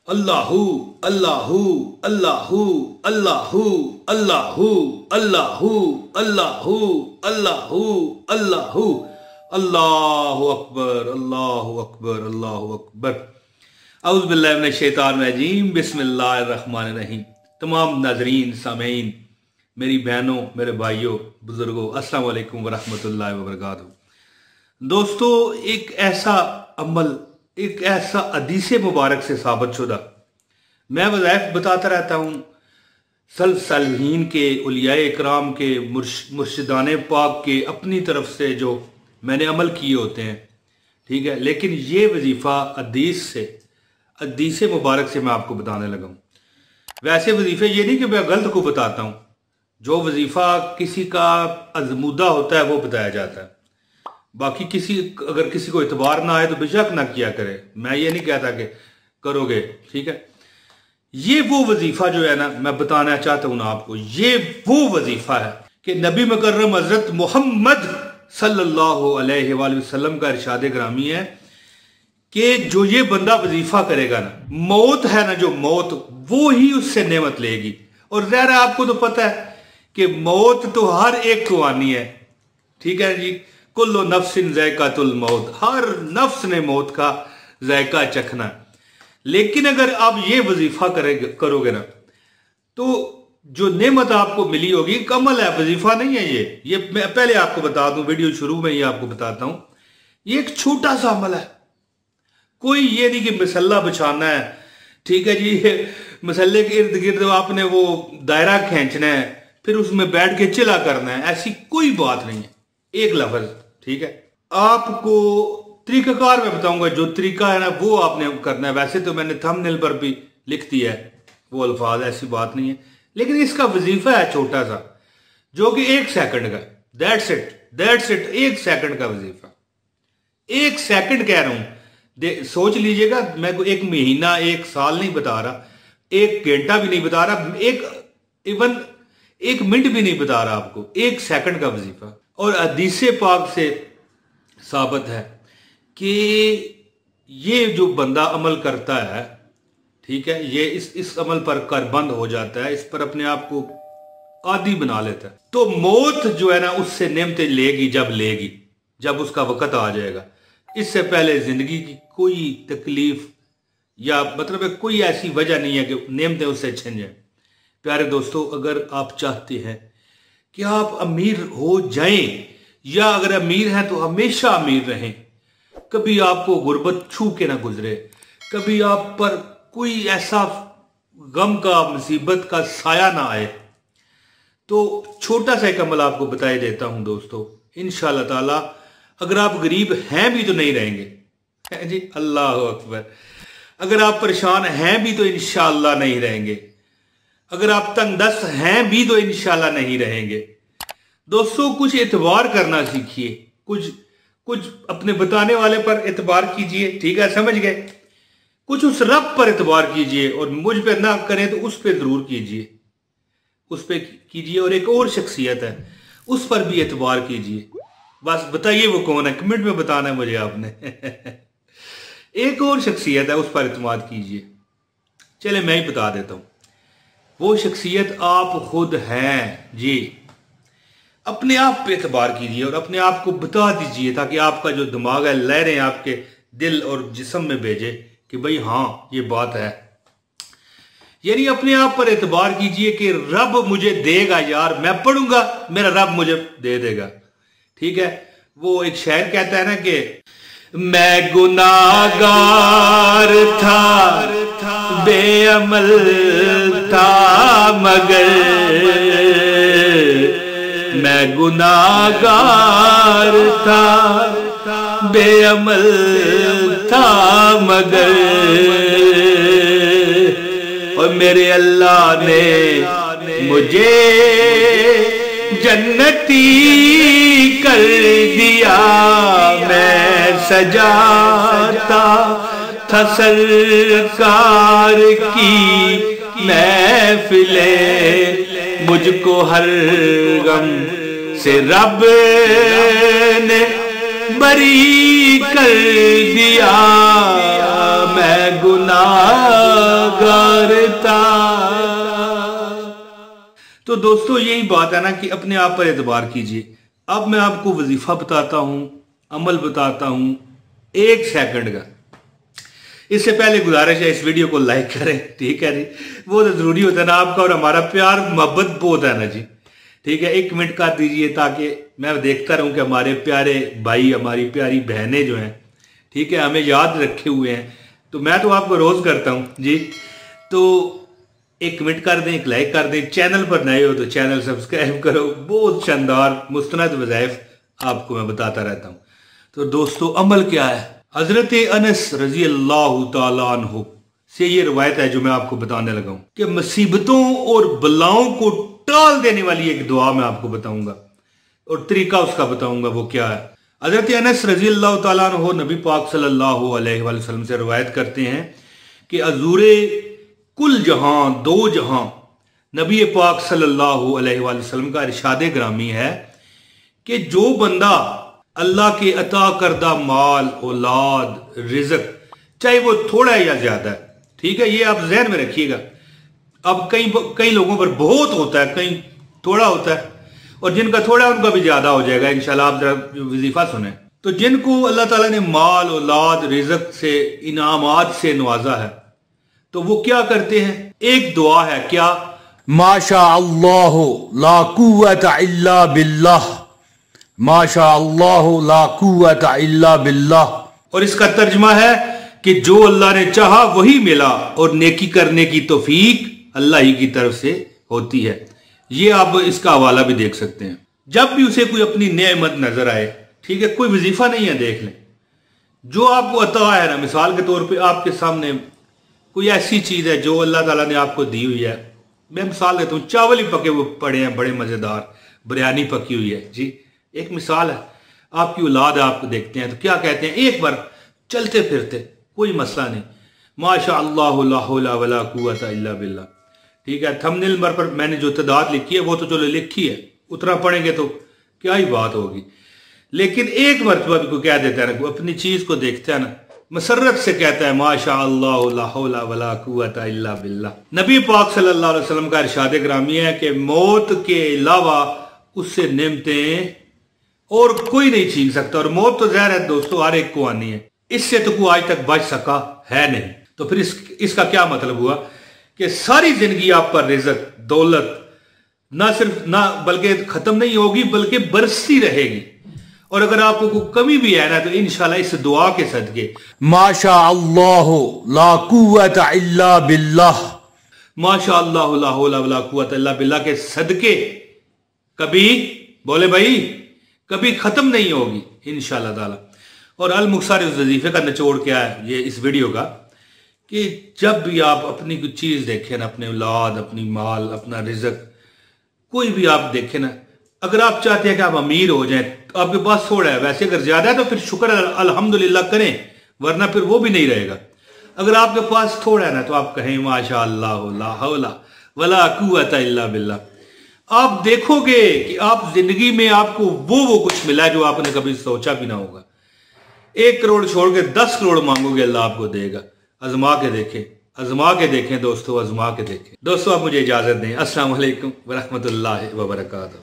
अल्लाहु अल्लाहु अल्लाहु अल्लाहु अल्लाहु अल्लाहु अल्लाहु अल्लाहु अल्लाहु अल्लाहु अकबर अल्लाहु अकबर अल्लाहु अकबर। औज़ु बिल्लाहि मिनश शैतानिर रजीम, बिस्मिल्लाहिर रहमानिर रहीम। तमाम नाज़रीन सामीन, मेरी बहनों, मेरे भाइयों, बुजुर्गों, अस्सलाम वालेकुम वरहमतुल्लाहि वबरकातुहू। दोस्तों, एक ऐसा अमल, एक ऐसा हदीस मुबारक से साबित शुदा, मैं वज़ाइफ बताता रहता हूँ सलहीन के, उलियाए इकराम के, मुर्शिदाने पाक के अपनी तरफ से जो मैंने अमल किए होते हैं, ठीक है। लेकिन ये वजीफ़ा हदीस मुबारक से मैं आपको बताने लगा हूँ। वैसे वजीफ़े ये नहीं कि मैं गलत को बताता हूँ, जो वजीफ़ा किसी का अज़मूदा होता है वो बताया जाता है। बाकी अगर किसी को इतबार ना आए तो बेशक ना किया करे, मैं ये नहीं कहता कि करोगे, ठीक है। ये वो वजीफ़ा जो है ना, मैं बताना चाहता हूँ ना आपको, ये वो वजीफ़ा है कि नबी मुकर्रम हज़रत मोहम्मद सल्लल्लाहु अलैहि वसल्लम का इरशाद ग्रामी है कि जो ये बंदा वजीफ़ा करेगा ना, मौत है ना, जो मौत, वो ही उससे नेमत लेगी। और ज़ाहिर है आपको तो पता है कि मौत तो हर एक को आनी है, ठीक है जी। कुल्लु नफ्सिन ज़ायक़ातुल मौत, हर नफ्स ने मौत का जायका चखना। लेकिन अगर आप ये वजीफा करोगे ना, तो जो नेमत आपको मिली होगी, कमल है, वजीफा नहीं है ये मैं पहले आपको बता दूं, वीडियो शुरू में ही आपको बताता हूं, ये एक छोटा सा अमल है। कोई ये नहीं कि मसल्ला बिछाना है, ठीक है जी, मसल्ले के इर्द गिर्द आपने वो दायरा खींचना है, फिर उसमें बैठ के चिल्ला करना है, ऐसी कोई बात नहीं है। एक लफ्ज, ठीक है। आपको तरीकाकार मैं बताऊंगा, जो तरीका है ना वो आपने करना है। वैसे तो मैंने थंबनेल पर भी लिख दिया है वो अल्फाज, ऐसी बात नहीं है। लेकिन इसका वजीफा है छोटा सा, जो कि 1 सेकंड का, दैट्स इट, 1 सेकंड का वजीफा। 1 सेकंड कह रहा हूं, सोच लीजिएगा, मैं को 1 महीना 1 साल नहीं बता रहा, 1 घंटा भी नहीं बता रहा, इवन 1 मिनट भी नहीं बता रहा आपको, 1 सेकंड का वजीफा। और हदीस पाक से साबित है कि ये जो बंदा अमल करता है, ठीक है, ये इस अमल पर करबंद हो जाता है, इस पर अपने आप को आदी बना लेता है, तो मौत जो है ना उससे नेमतें लेगी, जब उसका वक़्त आ जाएगा। इससे पहले जिंदगी की कोई तकलीफ या मतलब है कोई ऐसी वजह नहीं है कि नेमतें उससे छिन जाए। प्यारे दोस्तों, अगर आप चाहते हैं कि आप अमीर हो जाएं, या अगर अमीर हैं तो हमेशा अमीर रहें, कभी आपको गुर्बत छू के ना गुजरे, कभी आप पर कोई ऐसा गम का, मुसीबत का साया ना आए, तो छोटा सा एक अमल आपको बताए देता हूं दोस्तों। इंशाअल्लाह ताला अगर आप गरीब हैं भी तो नहीं रहेंगे जी, अल्लाह अकबर। अगर आप परेशान हैं भी तो इंशाअल्लाह नहीं रहेंगे, अगर आप तंगदस्त हैं भी तो इंशाल्लाह नहीं रहेंगे। दोस्तों, कुछ एतबार करना सीखिए, कुछ अपने बताने वाले पर एतबार कीजिए, ठीक है, समझ गए। कुछ उस रब पर एतबार कीजिए, और मुझ पे ना करें तो उस पे जरूर कीजिए, उस पे कीजिए। और एक और शख्सियत है, उस पर भी एतबार कीजिए। बस बताइए वो कौन है, कमेंट में बताना है मुझे आपने। एक और शख्सियत है, उस पर एतमाद कीजिए। चले मैं ही बता देता हूं, वो शख्सियत आप खुद हैं जी। अपने आप पे एतबार कीजिए और अपने आप को बता दीजिए, ताकि आपका जो दिमाग है लहरें आपके दिल और जिस्म में भेजे कि भाई हाँ ये बात है। यानी अपने आप पर एतबार कीजिए कि रब मुझे देगा यार, मैं पढ़ूंगा, मेरा रब मुझे दे देगा, ठीक है। वो एक शायर कहता है ना कि मैं गुनाहगार था, बेअमल था मगर, मैं गुनाहगार था, बेअमल था मगर, और मेरे अल्लाह ने मुझे जन्नती कर दिया। मैं सजाता था सरकार की महफिले, मुझको हर गम से रब ने बरी कर दिया। मैं गुनाह کرتا۔ تو دوستو یہی بات ہے نا کہ اپنے آپ پر اعتبار کیجئے۔ اب میں آپ کو وظیفہ بتاتا ہوں، عمل بتاتا ہوں 1 سیکنڈ کا۔ اس سے پہلے گزارش ہے اس ویڈیو کو لائک کریں، ٹھیک ہے جی، وہ تو ضروری ہوتا ہے نا، آپ کا اور ہمارا پیار محبت بہت ہے نا جی، ٹھیک ہے۔ 1 منٹ کر دیجئے تاکہ میں دیکھتا رہوں کہ ہمارے پیارے بھائی، ہماری پیاری بہنیں جو ہیں، ٹھیک ہے، ہمیں یاد رکھے ہوئے ہیں۔ تو میں تو آپ کو روز کرتا ہوں جی، تو 1 منٹ کر دیں، 1 لائک کر دیں، چینل پر نئے ہو تو چینل سبسکرائب کرو۔ بہت شاندار مستند وظائف آپ کو میں بتاتا رہتا ہوں۔ تو دوستو عمل کیا ہے؟ حضرت انس رضی اللہ تعالیٰ عنہ سے یہ روایت ہے جو میں آپ کو بتانے لگا ہوں کہ مصیبتوں اور بلاؤں کو ٹال دینے والی ایک دعا میں آپ کو بتاؤں گا، اور طریقہ اس کا بتاؤں گا وہ کیا ہے۔ حضرت انس رضی اللہ تعالیٰ عنہ نبی پاک صلی اللہ علیہ وآلہ وسلم سے روایت کرتے ہیں کہ حضور کل جہاں دو جہاں نبی پاک صلی اللہ علیہ وآلہ وسلم کا ارشاد گرامی ہے کہ جو بندہ اللہ کے عطا کردہ مال، اولاد، رزق، چاہے وہ تھوڑا ہے یا زیادہ ہے، ٹھیک ہے، یہ آپ ذہن میں رکھیے گا۔ اب کئی لوگوں پر بہت ہوتا ہے، کئی تھوڑا ہوتا ہے، اور جن کا تھوڑا ہے ان کا بھی زیادہ ہو جائے گا انشاءاللہ۔ آپ ذرا وظیفہ سنیں تو جن کو اللہ تعالیٰ نے مال، اولاد، رزق سے، انعامات سے نوازا ہے تو وہ کیا کرتے ہیں؟ ایک دعا ہے، کیا؟ ما شاء اللہ لا قوت الا باللہ، ما شاء اللہ لا قوت الا باللہ۔ اور اس کا ترجمہ ہے کہ جو اللہ نے چاہا وہی ملا، اور نیکی کرنے کی توفیق اللہ ہی کی طرف سے ہوتی ہے۔ یہ آپ اس کا حوالہ بھی دیکھ سکتے ہیں۔ جب بھی اسے کوئی اپنی نعمت نظر آئے، ٹھیک ہے، کوئی وظیفہ نہیں ہے، دیکھ لیں جو آپ کو عطا ہے نا، مثال کے طور پہ آپ کے سامنے کوئی ایسی چیز ہے جو اللہ تعالیٰ نے آپ کو دی ہوئی ہے، میں مثال دیتا ہوں، چاول ہی پکے ہوئے پڑے ہیں بڑے مزیدار، بریانی پکی ہوئی ہے جی، ایک مثال ہے۔ آپ کی اولاد آپ کو دیکھتے ہیں تو کیا کہتے ہیں؟ ایک بار چلتے پھرتے کوئی مسئلہ نہیں، ماشاء اللہ لا حول ولا قوت الا باللہ، ٹھیک ہے۔ تھمبنیل پر میں نے جو تعداد لکھی ہے وہ تو چلو لکھی ہے، اتنا پڑھیں گے تو کیا ہی بات ہوگی، لیکن ایک مرتبہ بھی کوئی کہہ دیتا ہے نا، کوئی اپنی چیز کو دیکھتا ہے نا، مسرت سے کہتا ہے ماشاء اللہ لا حول ولا قوت الا باللہ۔ نبی پاک صلی اللہ علیہ وسلم کا ارشاد گرامی ہے کہ موت کے علاوہ اس سے نعمتیں اور کوئی نہیں چھین سکتا، اور موت تو ظاہر ہے دوستو ہر ایک کو آنی ہے، اس سے تو کوئی آج تک بچ سکا ہے نہیں۔ تو پھر اس کا کیا مطلب ہوا کہ ساری زندگی آپ پر رزق، دولت نہ بلکہ ختم نہیں ہوگی بلکہ برستی رہے گی، اور اگر آپ کو کوئی کمی بھی ہے نا تو انشاءاللہ اس دعا کے صدقے ما شاء اللہ لا قوت الا باللہ، ما شاء اللہ لا حول ولا قوت الا باللہ کے صدقے کبھی، بولے بھائی، کبھی ختم نہیں ہوگی انشاءاللہ تعالی۔ اور المختصر اس وظیفے کا نچوڑ کیا ہے یہ اس ویڈیو کا، کہ جب بھی آپ اپنی کوئی چیز دیکھیں نا، اپنے اولاد، اپنی مال، اپنا رزق، کوئی بھی آپ دیکھیں نا، اگر آپ چاہتے ہیں کہ آپ امیر ہو جائیں، آپ کے پاس تھوڑا ہے، ویسے اگر زیادہ ہے تو پھر شکر الحمدللہ کریں، ورنہ پھر وہ بھی نہیں رہے گا۔ اگر آپ کے پاس تھوڑا ہے نا تو آپ کہیں ماشاء اللہ لا حول ولا قوت الا باللہ۔ آپ دیکھو گے کہ آپ زندگی میں آپ کو وہ کچھ ملا ہے جو آپ نے کبھی سوچا بھی نہ ہوگا۔ 1 کروڑ چھوڑ کے 10 کروڑ مانگو گے، اللہ آپ کو دے گا۔ آزما کے دیکھیں، آزما کے دیکھیں دوستو، آزما کے دیکھیں۔ دوستو آپ مجھے اجازت دیں، السلام علیکم ورحمۃ اللہ وبرکاتہ۔